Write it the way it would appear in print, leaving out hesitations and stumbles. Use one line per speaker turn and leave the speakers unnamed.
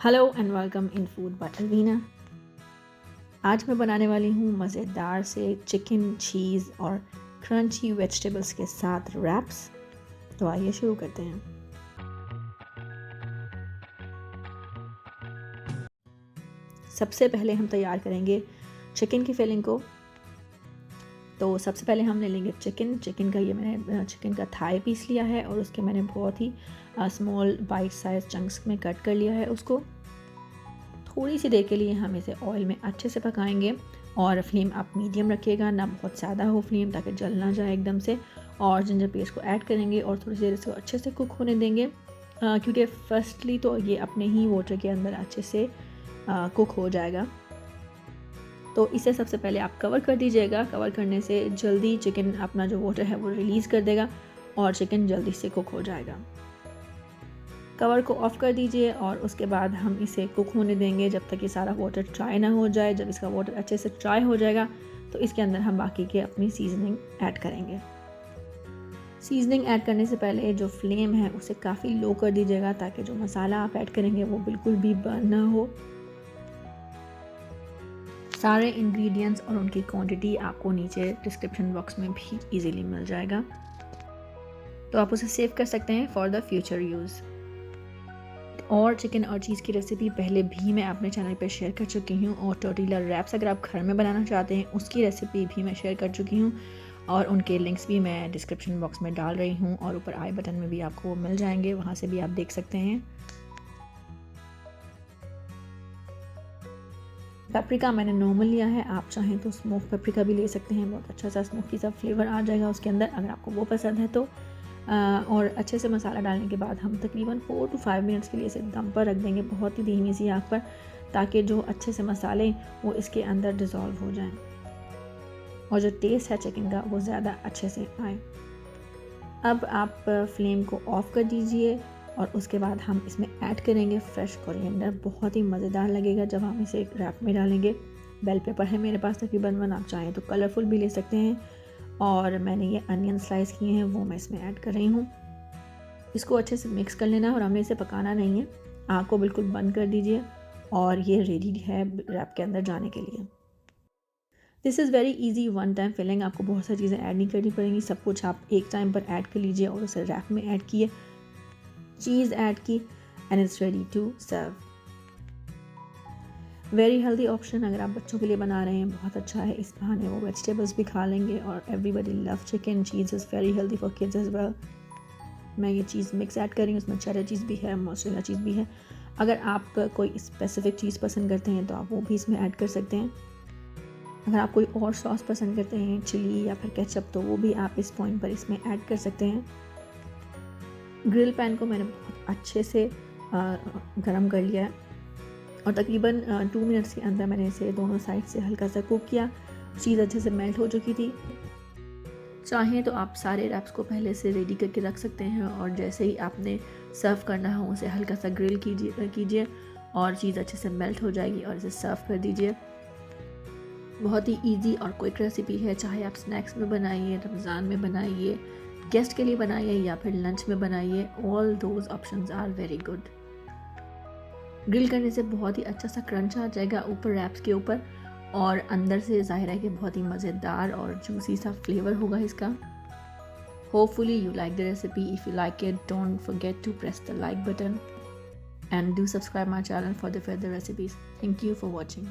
Hello and welcome in food by Alvina. आज मैं बनाने वाली हूँ मज़ेदार से चिकन, चीज़ और क्रंची वेजिटेबल्स के साथ रैप्स। तो आइए शुरू करते हैं। सबसे पहले हम तैयार करेंगे चिकन की फिलिंग को। तो सबसे पहले हम ले लेंगे चिकन का मैंने चिकन का थाई पीस लिया है और उसके मैंने बहुत ही स्मॉल बाइट साइज चंक्स में कट कर लिया है। उसको थोड़ी सी देर के लिए हम इसे ऑयल में अच्छे से पकाएंगे और फ्लेम आप मीडियम रखिएगा, ना बहुत ज़्यादा हो फ्लेम ताकि जल ना जाए एकदम से। और जिंजर पेस्ट को ऐड करेंगे और थोड़ी सी देर इसको अच्छे से कुक होने देंगे, क्योंकि फर्स्टली तो ये अपने ही वाटर के अंदर अच्छे से कुक हो जाएगा। तो इसे सबसे पहले आप कवर कर दीजिएगा। कवर करने से जल्दी चिकन अपना जो वाटर है वो रिलीज़ कर देगा और चिकन जल्दी से कुक हो जाएगा। कवर को ऑफ़ कर दीजिए और उसके बाद हम इसे कुक होने देंगे जब तक ये सारा वाटर ड्राई ना हो जाए। जब इसका वाटर अच्छे से ड्राई हो जाएगा तो इसके अंदर हम बाकी के अपनी सीजनिंग ऐड करेंगे। सीजनिंग ऐड करने से पहले जो फ्लेम है उसे काफ़ी लो कर दीजिएगा ताकि जो मसाला आप ऐड करेंगे वो बिल्कुल भी बर्न ना हो। सारे इंग्रेडिएंट्स और उनकी क्वांटिटी आपको नीचे डिस्क्रिप्शन बॉक्स में भी इजीली मिल जाएगा, तो आप उसे सेव कर सकते हैं फॉर द फ्यूचर यूज़। और चिकन और चीज़ की रेसिपी पहले भी मैं अपने चैनल पर शेयर कर चुकी हूँ और टोर्टिला रैप्स अगर आप घर में बनाना चाहते हैं उसकी रेसिपी भी मैं शेयर कर चुकी हूँ और उनके लिंक्स भी मैं डिस्क्रिप्शन बॉक्स में डाल रही हूँ और ऊपर आई बटन में भी आपको मिल जाएंगे, वहाँ से भी आप देख सकते हैं। पेपरिका मैंने नॉर्मल लिया है, आप चाहें तो स्मोक पेपरिका भी ले सकते हैं, बहुत अच्छा सा स्मोकी सा फ्लेवर आ जाएगा उसके अंदर अगर आपको वो पसंद है तो। और अच्छे से मसाला डालने के बाद हम तकरीबन 4 to 5 मिनट्स के लिए इसे दम पर रख देंगे, बहुत ही धीमी सी आंच पर, ताकि जो अच्छे से मसाले वो इसके अंदर डिज़ोल्व हो जाएं और जो टेस्ट है चिकन का वो ज़्यादा अच्छे से आए। अब आप फ्लेम को ऑफ़ कर दीजिए और उसके बाद हम इसमें ऐड करेंगे फ्रेश कोरिएंडर। बहुत ही मज़ेदार लगेगा जब हम इसे एक रैप में डालेंगे। बेल पेपर है मेरे पास तकरीबन 1, आप चाहें तो कलरफुल भी ले सकते हैं। और मैंने ये अनियन स्लाइस किए हैं वो मैं इसमें ऐड कर रही हूँ। इसको अच्छे से मिक्स कर लेना और हमें इसे पकाना नहीं है। आग को बिल्कुल बंद कर दीजिए और ये रेडी है रैप के अंदर जाने के लिए। This is very easy one time filling, आपको बहुत सारी चीज़ें ऐड नहीं करनी पड़ेंगी, सब कुछ आप एक टाइम पर ऐड कर लीजिए और उसे रैप में ऐड किए, चीज़ ऐड की and it's ready to serve. Very healthy option अगर आप बच्चों के लिए बना रहे हैं, बहुत अच्छा है। इस बहाने वो वेजिटेबल्स भी खा लेंगे और everybody love chicken. Cheese is very healthy for kids as well. मैं ये चीज़ मिक्स ऐड कर रही हूँ, उसमें चेडर चीज़ भी है, मोज़रेला चीज़ भी है। अगर आप कोई स्पेसिफिक चीज़ पसंद करते हैं तो आप वो भी इसमें ऐड कर सकते हैं। अगर आप कोई और सॉस पसंद करते हैं, चिली या फिर केचप, तो वो भी आप इस पॉइंट पर इसमें ऐड कर सकते हैं। ग्रिल पैन को मैंने बहुत अच्छे से गरम कर लिया है और तकरीबन 2 मिनट्स के अंदर मैंने इसे दोनों साइड से हल्का सा कुक किया। चीज़ अच्छे से मेल्ट हो चुकी थी। चाहें तो आप सारे रैप्स को पहले से रेडी करके रख सकते हैं और जैसे ही आपने सर्व करना हो उसे हल्का सा ग्रिल कीजिए और चीज़ अच्छे से मेल्ट हो जाएगी और इसे सर्व कर दीजिए। बहुत ही इजी और क्विक रेसिपी है, चाहे आप स्नैक्स में बनाइए, रमज़ान में बनाइए, गेस्ट के लिए बनाइए या फिर लंच में बनाइए, all those options are very good. Grill करने से बहुत ही अच्छा सा क्रंच आ जाएगा ऊपर रैप्स के ऊपर और अंदर से ज़ाहिर है कि बहुत ही मज़ेदार और जूसी सा फ्लेवर होगा इसका। Hopefully you like the recipe. If you like it, don't forget to press the like button and do subscribe my channel for the further recipes. Thank you for watching.